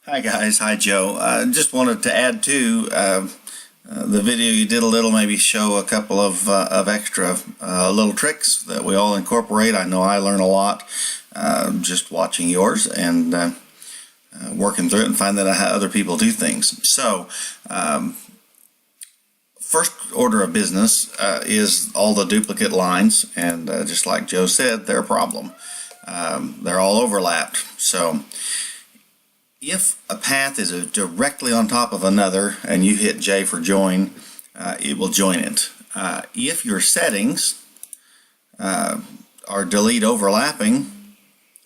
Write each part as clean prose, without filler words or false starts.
Hi guys, hi Joe. Just wanted to add to the video you did a little, maybe show a couple of extra little tricks that we all incorporate. I know I learn a lot just watching yours and working through it and find that how other people do things. So first order of business is all the duplicate lines, and just like Joe said, they're a problem. They're all overlapped. So if a path is directly on top of another and you hit J for join, it will join it. If your settings are delete overlapping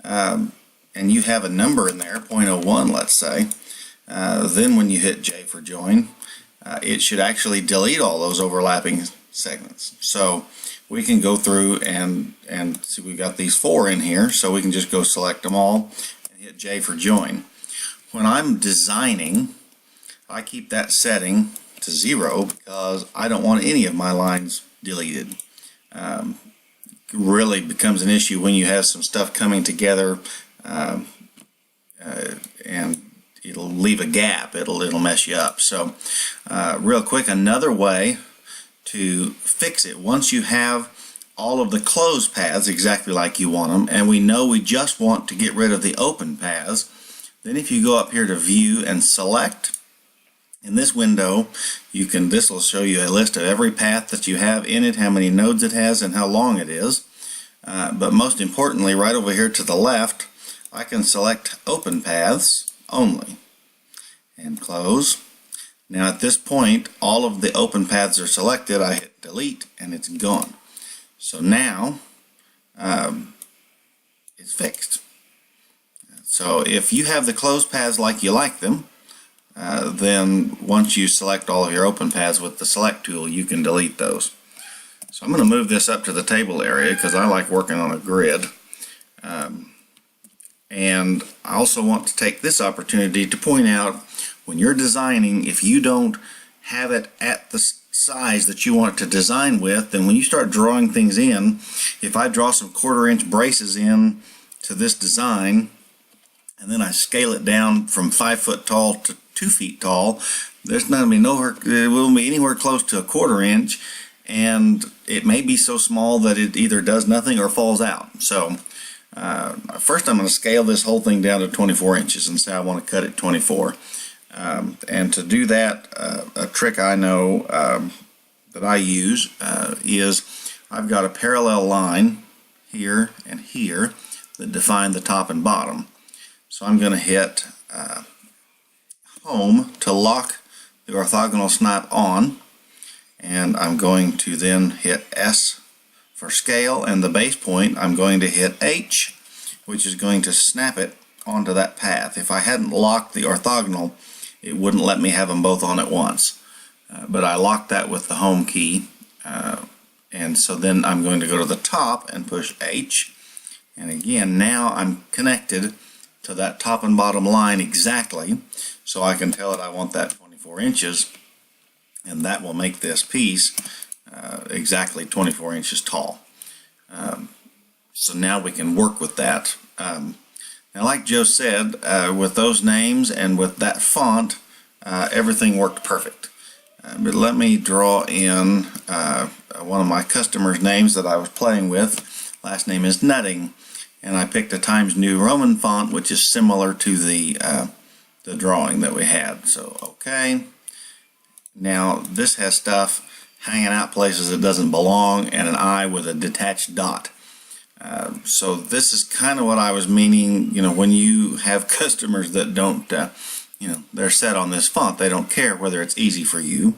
and you have a number in there, 0.01 let's say, then when you hit J for join, it should actually delete all those overlapping segments. So we can go through and see we've got these 4 in here, so we can just go select them all and hit J for join. When I'm designing, I keep that setting to 0 because I don't want any of my lines deleted. Really becomes an issue when you have some stuff coming together and it'll leave a gap. It'll mess you up. So real quick, another way to fix it, once you have all of the closed paths exactly like you want them, and we know we just want to get rid of the open paths, then if you go up here to view and select, in this window this will show you a list of every path that you have in it, how many nodes it has and how long it is. But most importantly, right over here to the left, I can select open paths only and close. Now at this point all of the open paths are selected. I hit delete and it's gone. So now it's fixed. So if you have the closed paths like you like them, then once you select all of your open paths with the select tool, you can delete those. So I'm going to move this up to the table area because I like working on a grid. And I also want to take this opportunity to point out, when you're designing, if you don't have it at the size that you want it to design with, then when you start drawing things in, if I draw some 1/4 inch braces in to this design, and then I scale it down from 5 foot tall to 2 feet tall, there's not going to be nowhere, it won't be anywhere close to a 1/4 inch, and it may be so small that it either does nothing or falls out. So first I'm going to scale this whole thing down to 24 inches and say I want to cut it 24. And to do that, a trick I know that I use is I've got a parallel line here and here that define the top and bottom. So I'm going to hit home to lock the orthogonal snap on, and I'm going to then hit S for scale, and the base point I'm going to hit H, which is going to snap it onto that path. If I hadn't locked the orthogonal, it wouldn't let me have them both on at once. But I locked that with the home key, and so then I'm going to go to the top and push H, and again now I'm connected to that top and bottom line exactly, so I can tell it I want that 24 inches, and that will make this piece exactly 24 inches tall. So now we can work with that. Now like Joe said, with those names and with that font, everything worked perfect. But let me draw in one of my customers' names that I was playing with. Last name is Nutting, and I picked a Times New Roman font, which is similar to the drawing that we had. So okay, now this has stuff hanging out places it doesn't belong, and an eye with a detached dot. So this is kind of what I was meaning, when you have customers that don't, they're set on this font. They don't care whether it's easy for you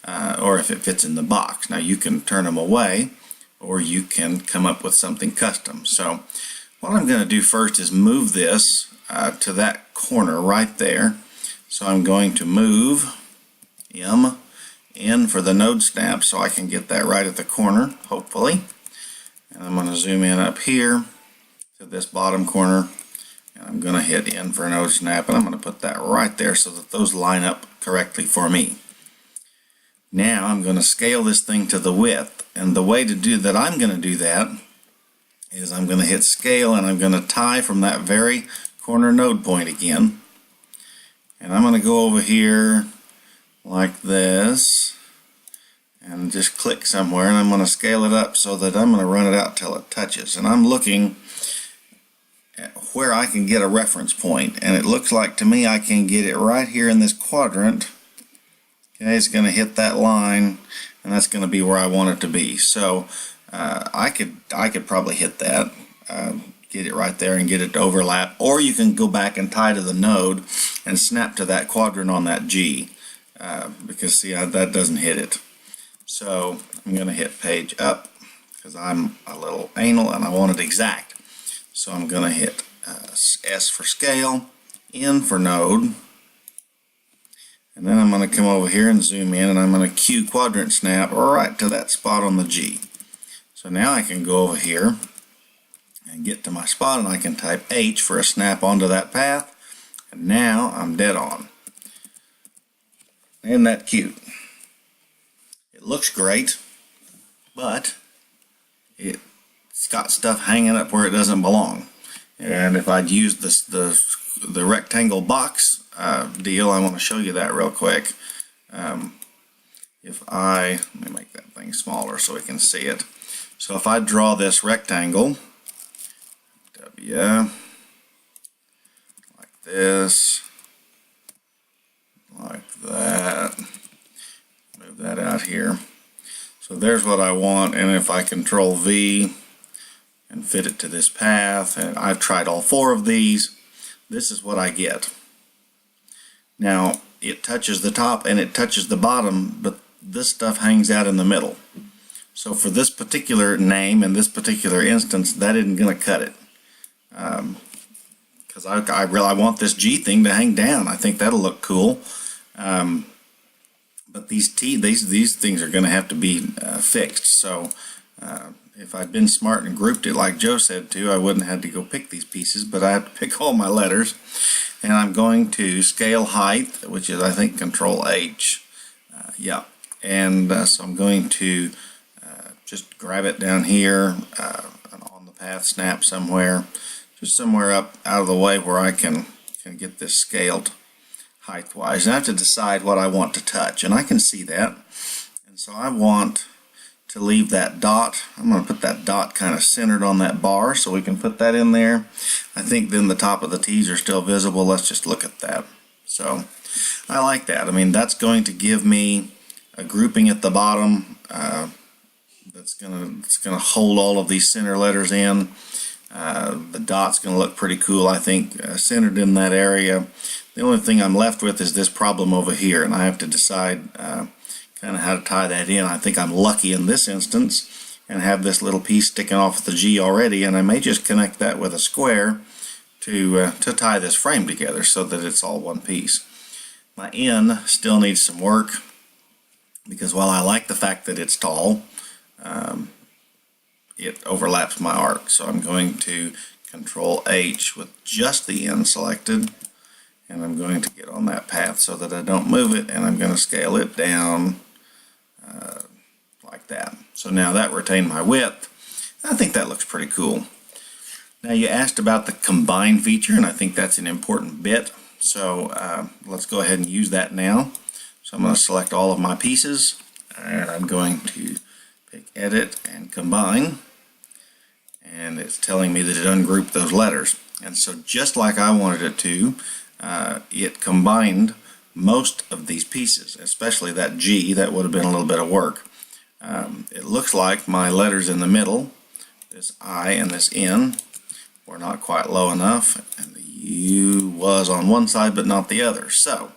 or if it fits in the box. Now you can turn them away, or you can come up with something custom. So what I'm going to do first is move this to that corner right there. So I'm going to move M in for the node snap so I can get that right at the corner, hopefully. And I'm going to zoom in up here to this bottom corner, and I'm going to hit N for node snap, and I'm going to put that right there so that those line up correctly for me. Now I'm going to scale this thing to the width, and the way to do that, I'm going to do that is I'm going to hit scale, and I'm going to tie from that very corner node point again, And I'm going to go over here like this and just click somewhere, and I'm going to scale it up so that I'm going to run it out till it touches. And I'm looking at where I can get a reference point, and it looks like to me I can get it right here in this quadrant. Okay, it's going to hit that line, and that's going to be where I want it to be. So I could probably hit that, get it right there and get it to overlap, or you can go back and tie to the node and snap to that quadrant on that G, because see, that doesn't hit it. So I'm going to hit page up because I'm a little anal and I want it exact. So I'm going to hit S for scale, N for node, and then I'm going to come over here and zoom in, and I'm going to Q quadrant snap right to that spot on the G. So now I can go over here and get to my spot, and I can type H for a snap onto that path, and now I'm dead on. Isn't that cute? It looks great, but it's got stuff hanging up where it doesn't belong. And if I'd used the rectangle box deal, I want to show you that real quick. Let me make that thing smaller so we can see it. So if I draw this rectangle, W, like this, like that, move that out here. So there's what I want, and if I control V and fit it to this path, and I've tried all 4 of these, this is what I get. Now it touches the top and it touches the bottom, but this stuff hangs out in the middle. So for this particular name and this particular instance, that isn't going to cut it, because I really want this G thing to hang down. I think that'll look cool. But these things are going to have to be fixed. So if I'd been smart and grouped it like Joe said to, I wouldn't have had to go pick these pieces, but I have to pick all my letters. And I'm going to scale height, which is I think Control H. Yeah, and so I'm going to just grab it down here on the path, snap somewhere, just somewhere up out of the way where I can get this scaled height-wise. And I have to decide what I want to touch, and I can see that. And so I want to leave that dot. I'm going to put that dot kind of centered on that bar so we can put that in there. I think then the top of the T's are still visible. Let's just look at that. So I like that. I mean, that's going to give me a grouping at the bottom that's going to hold all of these center letters in. The dot's going to look pretty cool, I think, centered in that area. The only thing I'm left with is this problem over here, and I have to decide kind of how to tie that in. I think I'm lucky in this instance and have this little piece sticking off the G already, and I may just connect that with a square to tie this frame together so that it's all one piece. My N still needs some work, because while I like the fact that it's tall, it overlaps my arc. So I'm going to Control H with just the N selected, and I'm going to get on that path so that I don't move it, and I'm going to scale it down like that. So now that retained my width. I think that looks pretty cool. Now you asked about the combine feature, and I think that's an important bit. So let's go ahead and use that now. So I'm going to select all of my pieces, and I'm going to pick Edit and Combine, and it's telling me that it ungrouped those letters. And so just like I wanted it to, it combined most of these pieces, especially that G. That would have been a little bit of work. It looks like my letters in the middle, this I and this N, were not quite low enough, and the U was on one side but not the other. So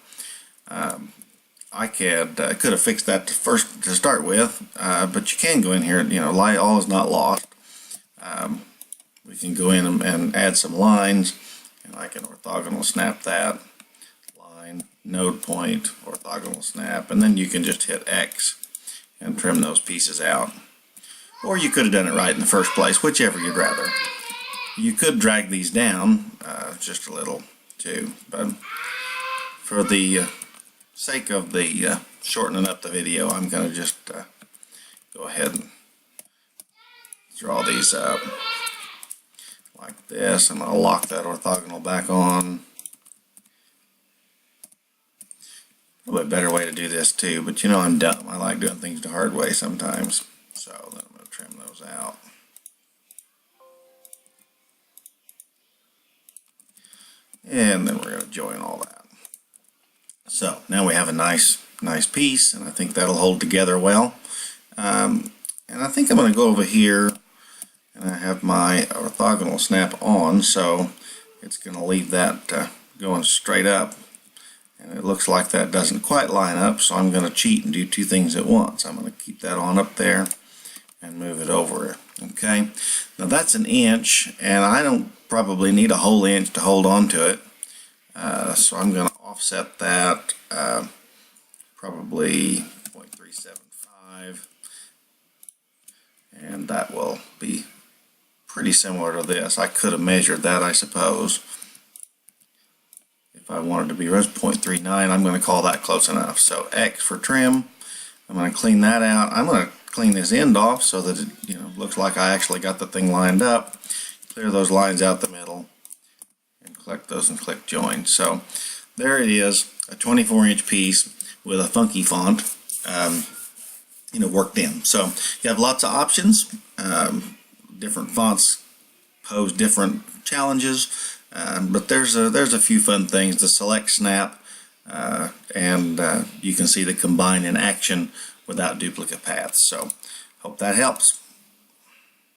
I could have fixed that to start with, but you can go in here, all is not lost. We can go in and add some lines, and I can orthogonal snap that line, node point, orthogonal snap, and then you can just hit X and trim those pieces out. Or you could have done it right in the first place, whichever you'd rather. You could drag these down just a little too, but for the sake of the shortening up the video, I'm going to just go ahead and draw these up like this. I'm going to lock that orthogonal back on. a little bit better way to do this too, but you know I'm dumb. I like doing things the hard way sometimes. So then I'm going to trim those out. And then we're going to join all that. So now we have a nice piece, and I think that'll hold together well. And I think I'm going to go over here, and I have my orthogonal snap on, so it's going to leave that going straight up. And it looks like that doesn't quite line up, so I'm going to cheat and do two things at once. I'm going to keep that on up there and move it over. Okay, now that's an inch, and I don't probably need a whole inch to hold on to it. So I'm going to offset that probably 0.375, and that will be pretty similar to this. I could have measured that, I suppose. If I wanted to be 0.39, I'm going to call that close enough. So X for trim. I'm going to clean that out. I'm going to clean this end off so that it looks like I actually got the thing lined up. Clear those lines out the middle and collect those and click join. So there it is, a 24-inch piece with a funky font worked in. So you have lots of options. Different fonts pose different challenges, but there's a few fun things. The select snap, and you can see the combine in action without duplicate paths. So hope that helps.